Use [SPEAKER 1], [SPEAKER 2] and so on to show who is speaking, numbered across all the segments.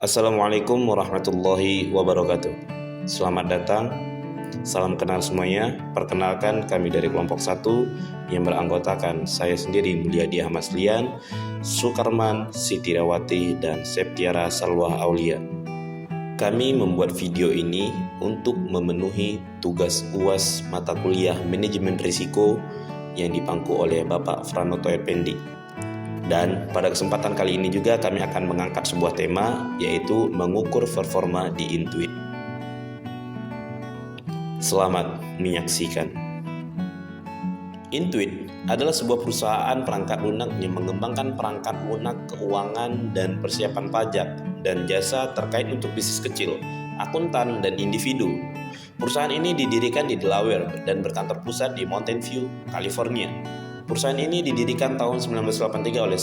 [SPEAKER 1] Assalamualaikum warahmatullahi wabarakatuh. Selamat datang, salam kenal semuanya. Perkenalkan, kami dari kelompok 1 yang beranggotakan saya sendiri, Mulyadi Ahmad Lian, Sukarman, Siti Rawati, dan Septiara Salwah Aulia. Kami membuat video ini untuk memenuhi tugas UAS mata kuliah Manajemen Risiko yang dipangku oleh Bapak Franoto Effendi. Dan pada kesempatan kali ini juga kami akan mengangkat sebuah tema, yaitu mengukur performa di Intuit. Selamat menyaksikan. Intuit adalah sebuah perusahaan perangkat lunak yang mengembangkan perangkat lunak keuangan dan persiapan pajak dan jasa terkait untuk bisnis kecil, akuntan, dan individu. Perusahaan ini didirikan di Delaware dan berkantor pusat di Mountain View, California. Perusahaan ini didirikan tahun 1983 oleh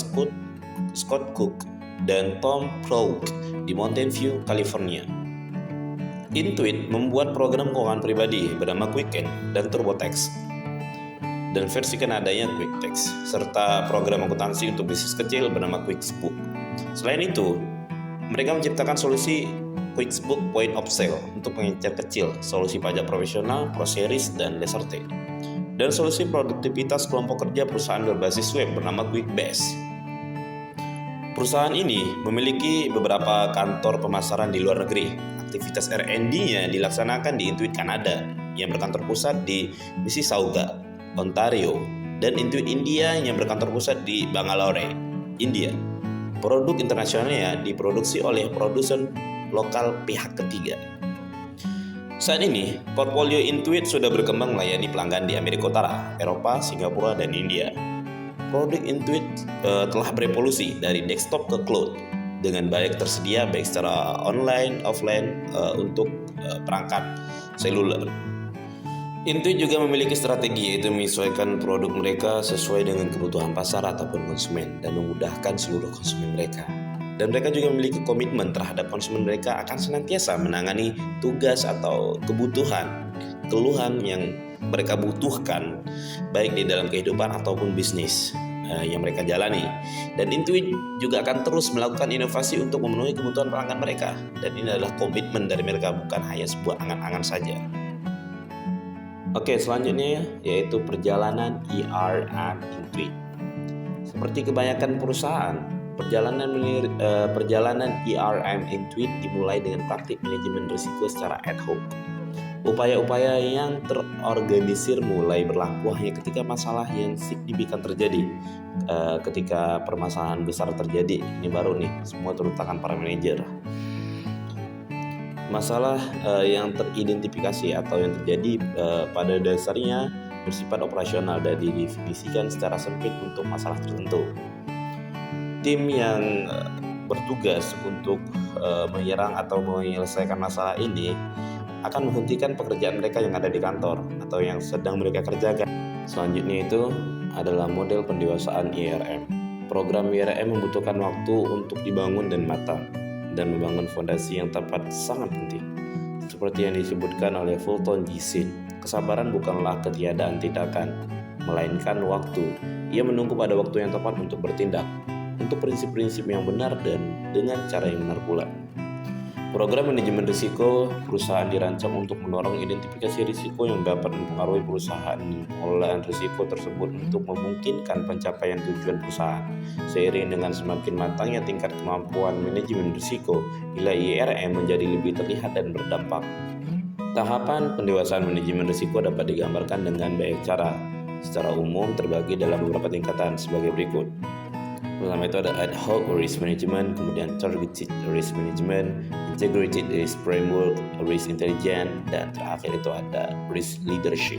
[SPEAKER 1] Scott Cook dan Tom Proulx di Mountain View, California. Intuit membuat program keuangan pribadi bernama Quicken dan TurboTax, dan versi Kanadanya QuickTax, serta program akuntansi untuk bisnis kecil bernama QuickBooks. Selain itu, mereka menciptakan solusi QuickBooks Point of Sale untuk pengecer kecil, solusi pajak profesional, ProSeries, dan Lasertec, dan solusi produktivitas kelompok kerja perusahaan berbasis web bernama QuickBase. Perusahaan ini memiliki beberapa kantor pemasaran di luar negeri. Aktivitas R&D-nya dilaksanakan di Intuit Kanada yang berkantor pusat di Mississauga, Ontario, dan Intuit India yang berkantor pusat di Bangalore, India. Produk internasionalnya diproduksi oleh produsen lokal pihak ketiga. Saat ini, portfolio Intuit sudah berkembang melayani pelanggan di Amerika Utara, Eropa, Singapura, dan India. Produk Intuit telah berevolusi dari desktop ke cloud dengan baik tersedia baik secara online, offline untuk perangkat seluler. Intuit juga memiliki strategi, yaitu menyesuaikan produk mereka sesuai dengan kebutuhan pasar ataupun konsumen dan memudahkan seluruh konsumen mereka. Dan mereka juga memiliki komitmen terhadap konsumen mereka akan senantiasa menangani tugas atau keluhan yang mereka butuhkan baik di dalam kehidupan ataupun bisnis yang mereka jalani. Dan Intuit juga akan terus melakukan inovasi untuk memenuhi kebutuhan pelanggan mereka. Dan ini adalah komitmen dari mereka, bukan hanya sebuah angan-angan saja. Oke, selanjutnya yaitu perjalanan ERM Intuit. Seperti kebanyakan perusahaan, perjalanan ERM Intuit dimulai dengan praktik manajemen risiko secara ad hoc. Upaya-upaya yang terorganisir mulai berlaku hanya ketika masalah yang signifikan terjadi. Ketika permasalahan besar terjadi, ini baru nih semua turun tangan para manajer. Masalah yang teridentifikasi atau yang terjadi pada dasarnya bersifat operasional dan didefinisikan secara sempit untuk masalah tertentu. Tim yang bertugas untuk menyerang atau menyelesaikan masalah ini akan menghentikan pekerjaan mereka yang ada di kantor atau yang sedang mereka kerjakan. Selanjutnya itu adalah model pendewasaan IRM. Program IRM membutuhkan waktu untuk dibangun dan matang, dan membangun fondasi yang tepat sangat penting. Seperti yang disebutkan oleh Fulton G. Sheen, kesabaran bukanlah ketiadaan tindakan, melainkan waktu. Ia menunggu pada waktu yang tepat untuk bertindak, untuk prinsip-prinsip yang benar dan dengan cara yang benar pula. Program manajemen risiko perusahaan dirancang untuk mendorong identifikasi risiko yang dapat mempengaruhi perusahaan dan pengelolaan risiko tersebut untuk memungkinkan pencapaian tujuan perusahaan. Seiring dengan semakin matangnya tingkat kemampuan manajemen risiko, nilai IRM menjadi lebih terlihat dan berdampak. Tahapan pendewasaan manajemen risiko dapat digambarkan dengan banyak cara. Secara umum terbagi dalam beberapa tingkatan sebagai berikut. Pertama itu ada ad hoc risk management, kemudian targeted risk management, integrated risk framework, risk intelligence, dan terakhir itu ada risk leadership.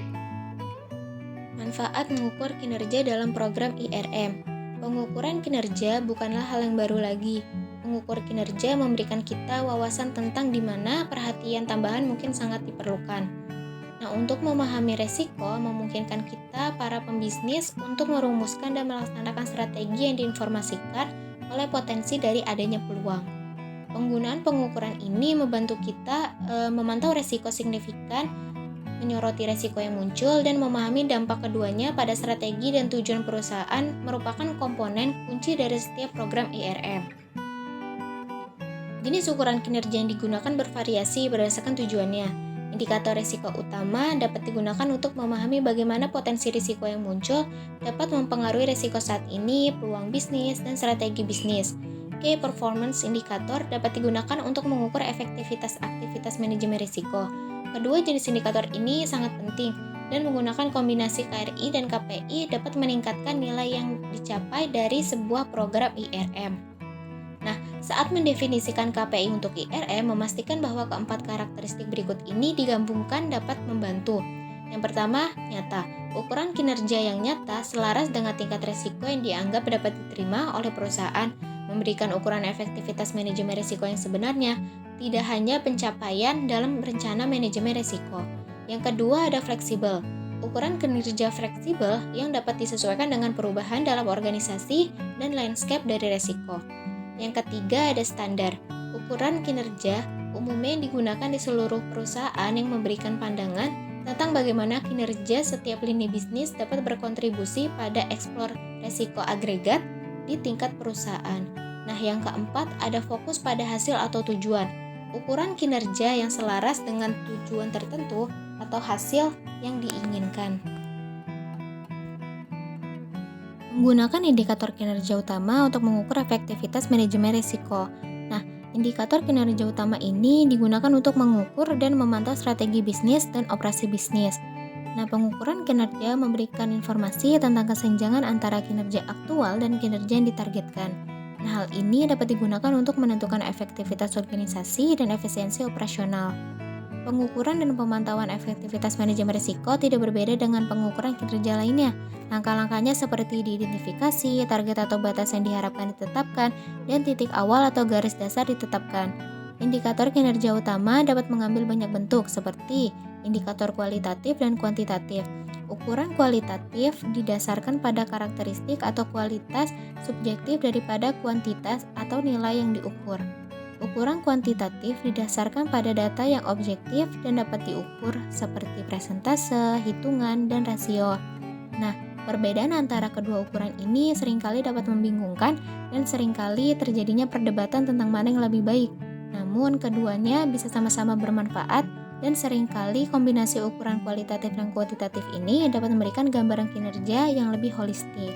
[SPEAKER 2] Manfaat mengukur kinerja dalam program IRM. Pengukuran kinerja bukanlah hal yang baru lagi. Mengukur kinerja memberikan kita wawasan tentang di mana perhatian tambahan mungkin sangat diperlukan. Nah, untuk memahami resiko memungkinkan kita para pembisnis untuk merumuskan dan melaksanakan strategi yang diinformasikan oleh potensi dari adanya peluang. Penggunaan pengukuran ini membantu kita memantau resiko signifikan, menyoroti resiko yang muncul, dan memahami dampak keduanya pada strategi dan tujuan perusahaan merupakan komponen kunci dari setiap program IRM. Jenis ukuran kinerja yang digunakan bervariasi berdasarkan tujuannya. Indikator risiko utama dapat digunakan untuk memahami bagaimana potensi risiko yang muncul dapat mempengaruhi risiko saat ini, peluang bisnis, dan strategi bisnis. Key Performance Indicator dapat digunakan untuk mengukur efektivitas aktivitas manajemen risiko. Kedua jenis indikator ini sangat penting, dan menggunakan kombinasi KRI dan KPI dapat meningkatkan nilai yang dicapai dari sebuah program IRM. Nah, saat mendefinisikan KPI untuk IRM, memastikan bahwa keempat karakteristik berikut ini digabungkan dapat membantu. Yang pertama, nyata. Ukuran kinerja yang nyata selaras dengan tingkat risiko yang dianggap dapat diterima oleh perusahaan, memberikan ukuran efektivitas manajemen risiko yang sebenarnya, tidak hanya pencapaian dalam rencana manajemen risiko. Yang kedua ada fleksibel. Ukuran kinerja fleksibel yang dapat disesuaikan dengan perubahan dalam organisasi dan landscape dari risiko. Yang ketiga ada standar. Ukuran kinerja umumnya digunakan di seluruh perusahaan yang memberikan pandangan tentang bagaimana kinerja setiap lini bisnis dapat berkontribusi pada eksplor risiko agregat di tingkat perusahaan. Nah, yang keempat ada fokus pada hasil atau tujuan. Ukuran kinerja yang selaras dengan tujuan tertentu atau hasil yang diinginkan. Menggunakan indikator kinerja utama untuk mengukur efektivitas manajemen risiko. Nah, indikator kinerja utama ini digunakan untuk mengukur dan memantau strategi bisnis dan operasi bisnis. Nah, pengukuran kinerja memberikan informasi tentang kesenjangan antara kinerja aktual dan kinerja yang ditargetkan. Nah, hal ini dapat digunakan untuk menentukan efektivitas organisasi dan efisiensi operasional. Pengukuran dan pemantauan efektivitas manajemen risiko tidak berbeda dengan pengukuran kinerja lainnya. Langkah-langkahnya seperti diidentifikasi, target atau batas yang diharapkan ditetapkan, dan titik awal atau garis dasar ditetapkan. Indikator kinerja utama dapat mengambil banyak bentuk seperti indikator kualitatif dan kuantitatif. Ukuran kualitatif didasarkan pada karakteristik atau kualitas subjektif daripada kuantitas atau nilai yang diukur. Ukuran kuantitatif didasarkan pada data yang objektif dan dapat diukur seperti persentase, hitungan, dan rasio. Nah, perbedaan antara kedua ukuran ini seringkali dapat membingungkan dan seringkali terjadinya perdebatan tentang mana yang lebih baik. Namun, keduanya bisa sama-sama bermanfaat dan seringkali kombinasi ukuran kualitatif dan kuantitatif ini dapat memberikan gambaran kinerja yang lebih holistik.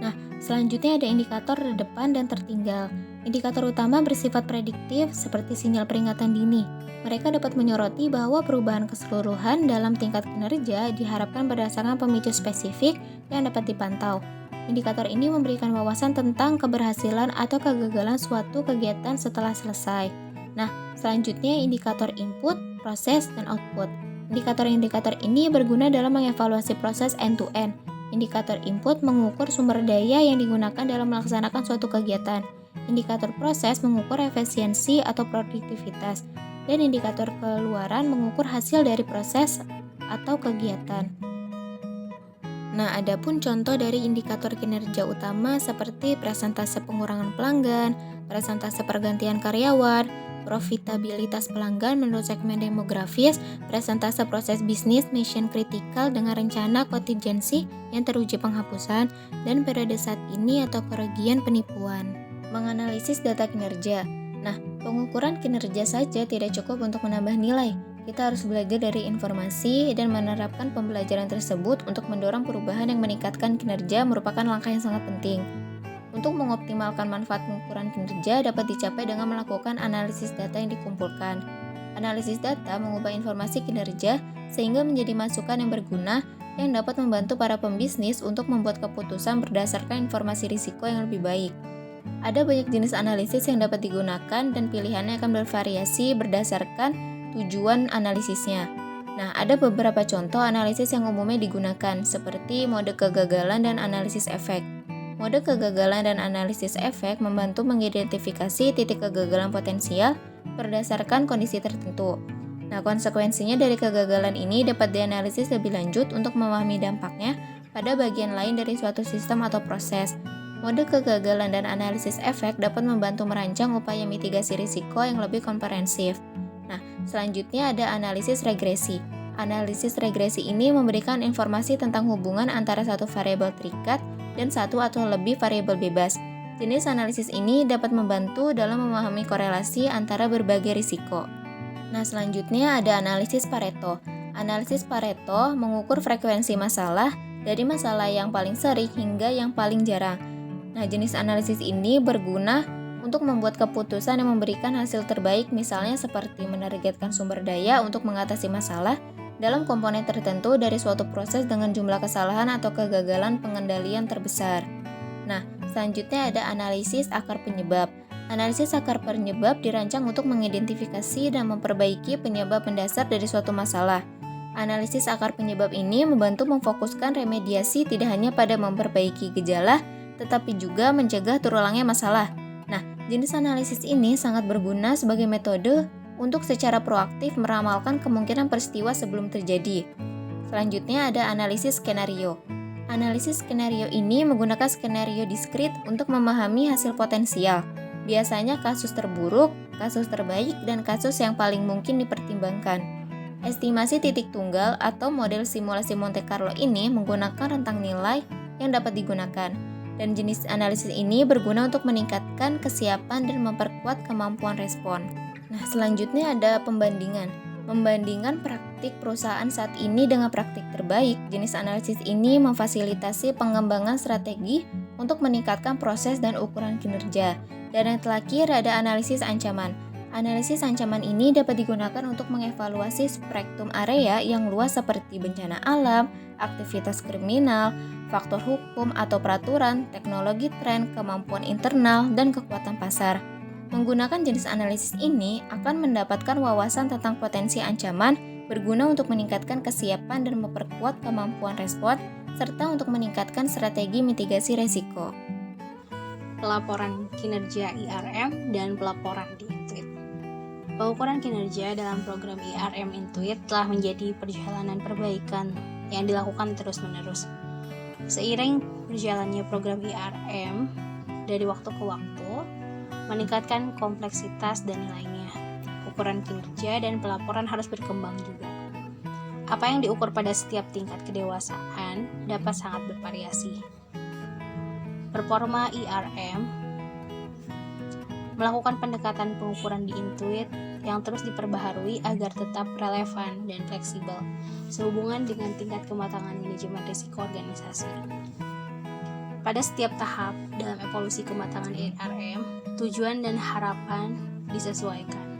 [SPEAKER 2] Nah, selanjutnya ada indikator terdepan dan tertinggal. Indikator utama bersifat prediktif seperti sinyal peringatan dini. Mereka dapat menyoroti bahwa perubahan keseluruhan dalam tingkat kinerja diharapkan berdasarkan pemicu spesifik yang dapat dipantau. Indikator ini memberikan wawasan tentang keberhasilan atau kegagalan suatu kegiatan setelah selesai. Nah, selanjutnya indikator input, proses, dan output. Indikator-indikator ini berguna dalam mengevaluasi proses end-to-end. Indikator input mengukur sumber daya yang digunakan dalam melaksanakan suatu kegiatan. Indikator proses mengukur efisiensi atau produktivitas, dan indikator keluaran mengukur hasil dari proses atau kegiatan. Nah, adapun contoh dari indikator kinerja utama seperti persentase pengurangan pelanggan, persentase pergantian karyawan, profitabilitas pelanggan menurut segmen demografis, persentase proses bisnis mission kritikal dengan rencana kontingensi yang teruji penghapusan, dan periode saat ini atau kerugian penipuan. Menganalisis data kinerja. Nah, pengukuran kinerja saja tidak cukup untuk menambah nilai. Kita harus belajar dari informasi dan menerapkan pembelajaran tersebut untuk mendorong perubahan yang meningkatkan kinerja merupakan langkah yang sangat penting. Untuk mengoptimalkan manfaat pengukuran kinerja dapat dicapai dengan melakukan analisis data yang dikumpulkan. Analisis data mengubah informasi kinerja sehingga menjadi masukan yang berguna yang dapat membantu para pembisnis untuk membuat keputusan berdasarkan informasi risiko yang lebih baik. Ada banyak jenis analisis yang dapat digunakan dan pilihannya akan bervariasi berdasarkan tujuan analisisnya. Nah, ada beberapa contoh analisis yang umumnya digunakan, seperti mode kegagalan dan analisis efek. Mode kegagalan dan analisis efek membantu mengidentifikasi titik kegagalan potensial berdasarkan kondisi tertentu. Nah, konsekuensinya dari kegagalan ini dapat dianalisis lebih lanjut untuk memahami dampaknya pada bagian lain dari suatu sistem atau proses. Mode kegagalan dan analisis efek dapat membantu merancang upaya mitigasi risiko yang lebih komprehensif. Nah, selanjutnya ada analisis regresi. Analisis regresi ini memberikan informasi tentang hubungan antara satu variabel terikat dan satu atau lebih variabel bebas. Jenis analisis ini dapat membantu dalam memahami korelasi antara berbagai risiko. Nah, selanjutnya ada analisis Pareto. Analisis Pareto mengukur frekuensi masalah dari masalah yang paling sering hingga yang paling jarang. Nah, jenis analisis ini berguna untuk membuat keputusan yang memberikan hasil terbaik, misalnya seperti menargetkan sumber daya untuk mengatasi masalah dalam komponen tertentu dari suatu proses dengan jumlah kesalahan atau kegagalan pengendalian terbesar. Nah, selanjutnya ada analisis akar penyebab. Analisis akar penyebab dirancang untuk mengidentifikasi dan memperbaiki penyebab mendasar dari suatu masalah. Analisis akar penyebab ini membantu memfokuskan remediasi tidak hanya pada memperbaiki gejala, tetapi juga mencegah terulangnya masalah. Nah, jenis analisis ini sangat berguna sebagai metode untuk secara proaktif meramalkan kemungkinan peristiwa sebelum terjadi. Selanjutnya ada analisis skenario. Analisis skenario ini menggunakan skenario diskrit untuk memahami hasil potensial. Biasanya kasus terburuk, kasus terbaik, dan kasus yang paling mungkin dipertimbangkan. Estimasi titik tunggal atau model simulasi Monte Carlo ini menggunakan rentang nilai yang dapat digunakan. Dan jenis analisis ini berguna untuk meningkatkan kesiapan dan memperkuat kemampuan respon. Nah, selanjutnya ada pembandingan. Membandingkan praktik perusahaan saat ini dengan praktik terbaik, jenis analisis ini memfasilitasi pengembangan strategi untuk meningkatkan proses dan ukuran kinerja. Dan yang terakhir ada analisis ancaman. Analisis ancaman ini dapat digunakan untuk mengevaluasi spektrum area yang luas seperti bencana alam, aktivitas kriminal, faktor hukum atau peraturan, teknologi tren, kemampuan internal, dan kekuatan pasar. Menggunakan jenis analisis ini akan mendapatkan wawasan tentang potensi ancaman, berguna untuk meningkatkan kesiapan dan memperkuat kemampuan respon, serta untuk meningkatkan strategi mitigasi risiko.
[SPEAKER 3] Pelaporan kinerja IRM dan pelaporan di Intuit. Pengukuran kinerja dalam program IRM Intuit telah menjadi perjalanan perbaikan yang dilakukan terus-menerus. Seiring berjalannya program IRM dari waktu ke waktu, meningkatkan kompleksitas dan nilainya. Ukuran kinerja dan pelaporan harus berkembang juga. Apa yang diukur pada setiap tingkat kedewasaan dapat sangat bervariasi. Performa IRM melakukan pendekatan pengukuran di Intuit yang terus diperbaharui agar tetap relevan dan fleksibel sehubungan dengan tingkat kematangan manajemen risiko organisasi. Pada setiap tahap dalam evolusi kematangan IRM, tujuan dan harapan disesuaikan.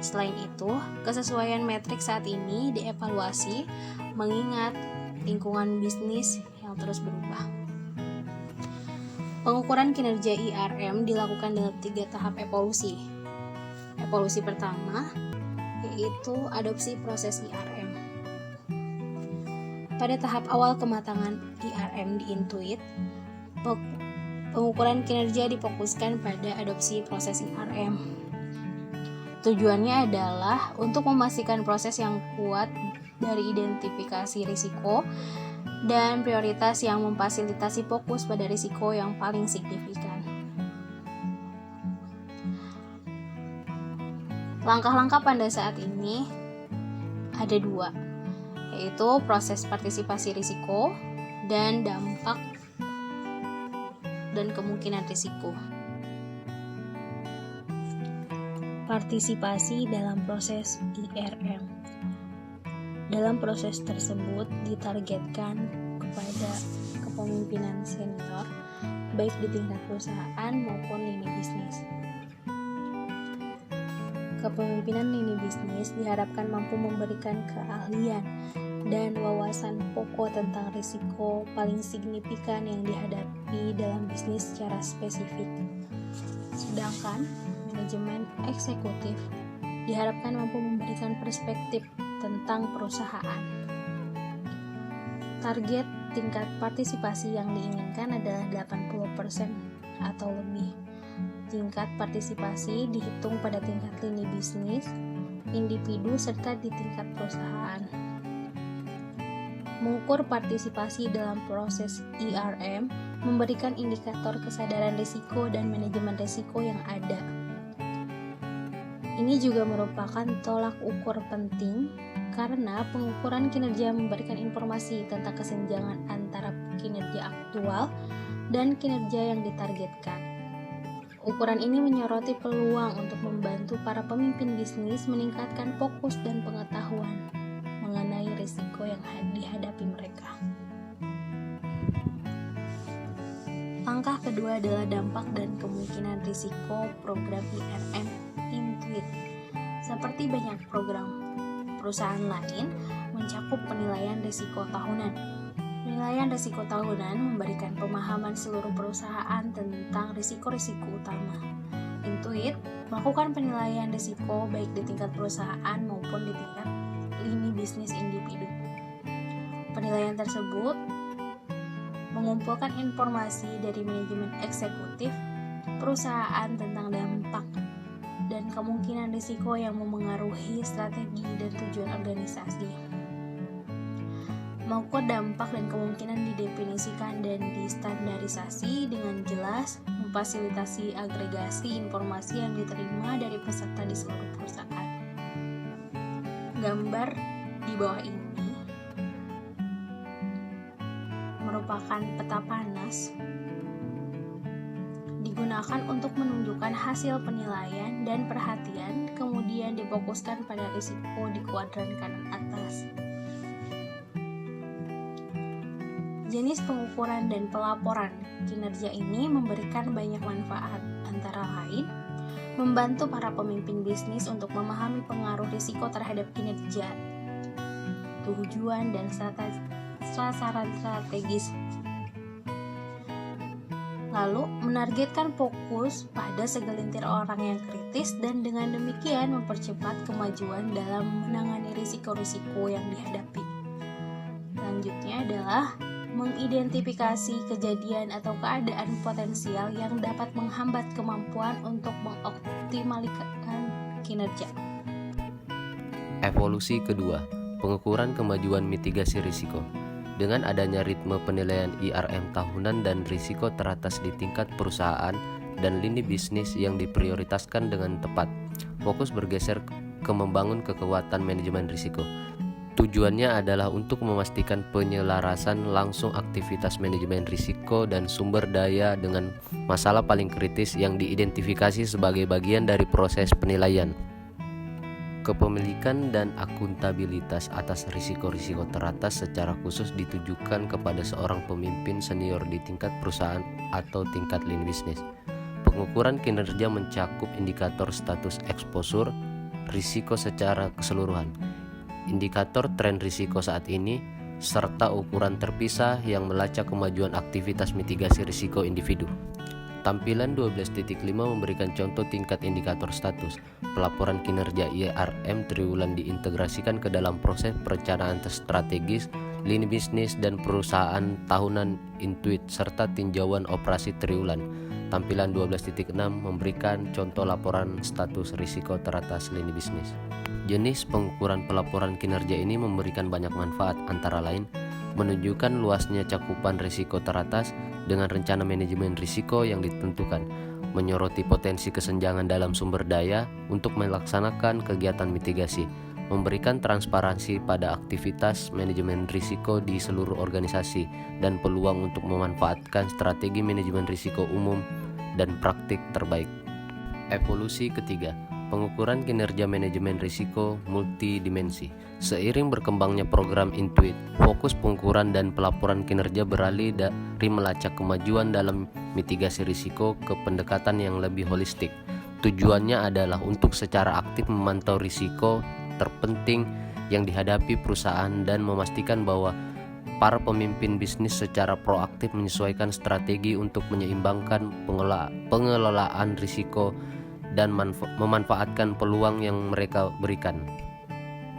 [SPEAKER 3] Selain itu, kesesuaian metrik saat ini dievaluasi mengingat lingkungan bisnis yang terus berubah. Pengukuran kinerja IRM dilakukan dalam 3 tahap evolusi. Evolusi pertama yaitu adopsi proses IRM. Pada tahap awal kematangan IRM di Intuit, pengukuran kinerja difokuskan pada adopsi proses IRM. Tujuannya adalah untuk memastikan proses yang kuat dari identifikasi risiko dan prioritas yang memfasilitasi fokus pada risiko yang paling signifikan. Langkah-langkah pada saat ini ada 2, yaitu proses partisipasi risiko dan dampak dan kemungkinan risiko. Partisipasi dalam proses IRM. Dalam proses tersebut ditargetkan kepada kepemimpinan senior, baik di tingkat perusahaan maupun lini bisnis. Kepemimpinan lini bisnis diharapkan mampu memberikan keahlian dan wawasan pokok tentang risiko paling signifikan yang dihadapi dalam bisnis secara spesifik. Sedangkan manajemen eksekutif diharapkan mampu memberikan perspektif tentang perusahaan. Target tingkat partisipasi yang diinginkan adalah 80% atau lebih. Tingkat partisipasi dihitung pada tingkat lini bisnis, individu, serta di tingkat perusahaan. Mengukur partisipasi dalam proses IRM memberikan indikator kesadaran risiko dan manajemen risiko yang ada. Ini juga merupakan tolak ukur penting karena pengukuran kinerja memberikan informasi tentang kesenjangan antara kinerja aktual dan kinerja yang ditargetkan. Ukuran ini menyoroti peluang untuk membantu para pemimpin bisnis meningkatkan fokus dan pengetahuan mengenai risiko yang dihadapi mereka. Langkah kedua adalah dampak dan kemungkinan risiko program IRM Intuit. Seperti banyak program perusahaan lain, mencakup penilaian risiko tahunan. Penilaian risiko tahunan memberikan pemahaman seluruh perusahaan tentang risiko-risiko utama. Intuit melakukan penilaian risiko baik di tingkat perusahaan maupun di tingkat lini bisnis individu. Penilaian tersebut mengumpulkan informasi dari manajemen eksekutif perusahaan tentang dampak dan kemungkinan risiko yang memengaruhi strategi dan tujuan organisasi. Mengukur dampak dan kemungkinan didefinisikan dan distandarisasi dengan jelas, memfasilitasi agregasi informasi yang diterima dari peserta di seluruh perusahaan. Gambar di bawah ini merupakan peta panas digunakan untuk menunjukkan hasil penilaian dan perhatian, kemudian difokuskan pada risiko di kuadran kanan atas. Jenis pengukuran dan pelaporan kinerja ini memberikan banyak manfaat, antara lain membantu para pemimpin bisnis untuk memahami pengaruh risiko terhadap kinerja, tujuan dan sasaran strategis. Lalu, menargetkan fokus pada segelintir orang yang kritis dan dengan demikian mempercepat kemajuan dalam menangani risiko-risiko yang dihadapi. Selanjutnya adalah mengidentifikasi kejadian atau keadaan potensial yang dapat menghambat kemampuan untuk mengoptimalkan kinerja.
[SPEAKER 4] Evolusi kedua, pengukuran kemajuan mitigasi risiko. Dengan adanya ritme penilaian IRM tahunan dan risiko teratas di tingkat perusahaan dan lini bisnis yang diprioritaskan dengan tepat, fokus bergeser ke membangun kekuatan manajemen risiko. Tujuannya adalah untuk memastikan penyelarasan langsung aktivitas manajemen risiko dan sumber daya dengan masalah paling kritis yang diidentifikasi sebagai bagian dari proses penilaian. Kepemilikan dan akuntabilitas atas risiko-risiko teratas secara khusus ditujukan kepada seorang pemimpin senior di tingkat perusahaan atau tingkat lini bisnis. Pengukuran kinerja mencakup indikator status eksposur risiko secara keseluruhan, indikator tren risiko saat ini, serta ukuran terpisah yang melacak kemajuan aktivitas mitigasi risiko individu. Tampilan 12.5 memberikan contoh tingkat indikator status. Pelaporan kinerja IRM triwulan diintegrasikan ke dalam proses perencanaan strategis, lini bisnis dan perusahaan tahunan Intuit serta tinjauan operasi triwulan. Tampilan 12.6 memberikan contoh laporan status risiko teratas lini bisnis. Jenis pengukuran pelaporan kinerja ini memberikan banyak manfaat, antara lain menunjukkan luasnya cakupan risiko teratas dengan rencana manajemen risiko yang ditentukan, menyoroti potensi kesenjangan dalam sumber daya untuk melaksanakan kegiatan mitigasi, memberikan transparansi pada aktivitas manajemen risiko di seluruh organisasi dan peluang untuk memanfaatkan strategi manajemen risiko umum dan praktik terbaik. Evolusi ketiga, pengukuran kinerja manajemen risiko multidimensi. Seiring berkembangnya program Intuit, fokus pengukuran dan pelaporan kinerja beralih dari melacak kemajuan dalam mitigasi risiko ke pendekatan yang lebih holistik. Tujuannya adalah untuk secara aktif memantau risiko terpenting yang dihadapi perusahaan dan memastikan bahwa para pemimpin bisnis secara proaktif menyesuaikan strategi untuk menyeimbangkan pengelolaan risiko dan memanfaatkan peluang yang mereka berikan.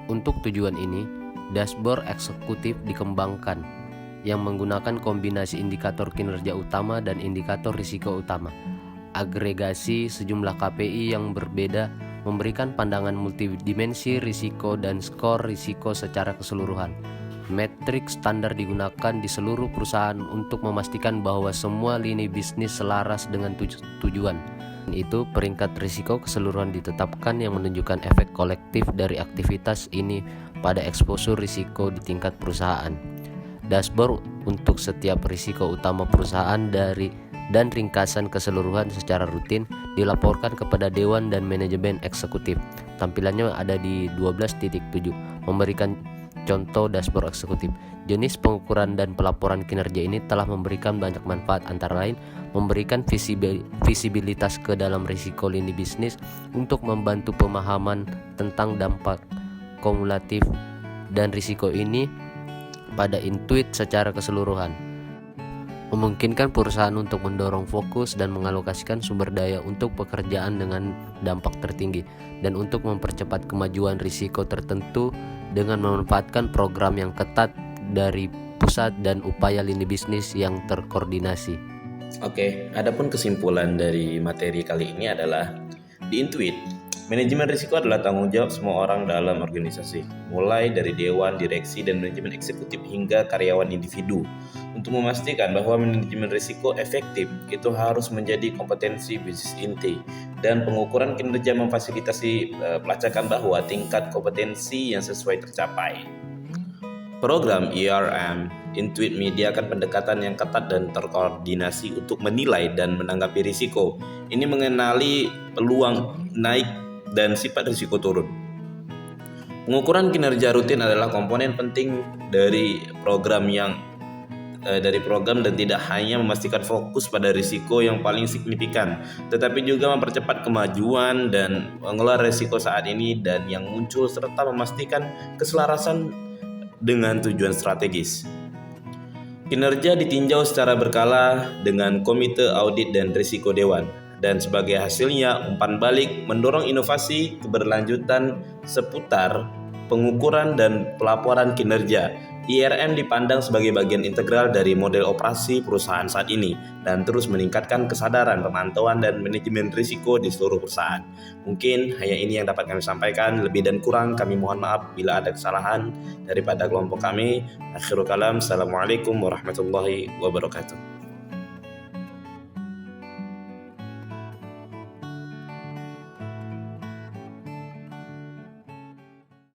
[SPEAKER 4] Untuk tujuan ini, dashboard eksekutif dikembangkan yang menggunakan kombinasi indikator kinerja utama dan indikator risiko utama. Agregasi sejumlah KPI yang berbeda memberikan pandangan multidimensi risiko dan skor risiko secara keseluruhan. Metrik standar digunakan di seluruh perusahaan untuk memastikan bahwa semua lini bisnis selaras dengan tujuan. Itu peringkat risiko keseluruhan ditetapkan yang menunjukkan efek kolektif dari aktivitas ini pada eksposur risiko di tingkat perusahaan. Dashboard untuk setiap risiko utama perusahaan dan ringkasan keseluruhan secara rutin dilaporkan kepada Dewan dan Manajemen Eksekutif. Tampilannya ada di 12.7, memberikan contoh dashboard eksekutif. Jenis pengukuran dan pelaporan kinerja ini telah memberikan banyak manfaat, antara lain memberikan visibilitas ke dalam risiko lini bisnis untuk membantu pemahaman tentang dampak kumulatif dan risiko ini pada Intuit secara keseluruhan, memungkinkan perusahaan untuk mendorong fokus dan mengalokasikan sumber daya untuk pekerjaan dengan dampak tertinggi, dan untuk mempercepat kemajuan risiko tertentu dengan memanfaatkan program yang ketat dari pusat dan upaya lini bisnis yang terkoordinasi.
[SPEAKER 1] Oke, adapun kesimpulan dari materi kali ini adalah di Intuit, manajemen risiko adalah tanggung jawab semua orang dalam organisasi, mulai dari dewan, direksi, dan manajemen eksekutif hingga karyawan individu. Untuk memastikan bahwa manajemen risiko efektif, itu harus menjadi kompetensi bisnis inti, dan pengukuran kinerja memfasilitasi pelacakan bahwa tingkat kompetensi yang sesuai tercapai. Program ERM Intuit menyediakan pendekatan yang ketat dan terkoordinasi untuk menilai dan menanggapi risiko. Ini mengenali peluang naik dan sifat risiko turun. Pengukuran kinerja rutin adalah komponen penting dari program dan tidak hanya memastikan fokus pada risiko yang paling signifikan, tetapi juga mempercepat kemajuan dan mengelola risiko saat ini dan yang muncul, serta memastikan keselarasan dengan tujuan strategis. Kinerja ditinjau secara berkala dengan Komite Audit dan Risiko Dewan, dan sebagai hasilnya umpan balik mendorong inovasi keberlanjutan seputar pengukuran dan pelaporan kinerja. IRM dipandang sebagai bagian integral dari model operasi perusahaan saat ini dan terus meningkatkan kesadaran pemantauan dan manajemen risiko di seluruh perusahaan. Mungkin hanya ini yang dapat kami sampaikan, lebih dan kurang kami mohon maaf bila ada kesalahan daripada kelompok kami. Akhirul kalam, assalamualaikum warahmatullahi wabarakatuh.